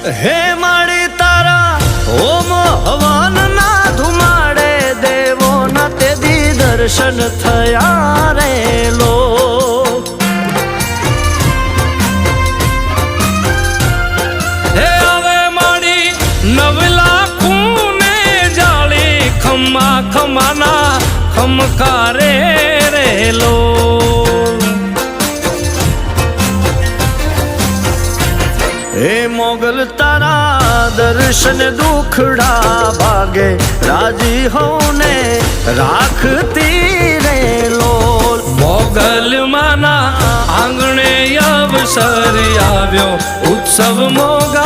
હે માળી તારા ઓમ હવન ના ધુમાડે દેવો ના તે દી દર્શન થયા રે લો હે હવે માળી નવલા ખૂને જાળી ખમ્મા ખમાના ખમકારે રે લો હે મોગલ તારા દર્શન દુખડા ભાગે રાજી હોને રાખતી રે લોલ મોગલ માના આંગણે અવસર આવ્યો ઉત્સવ મોગા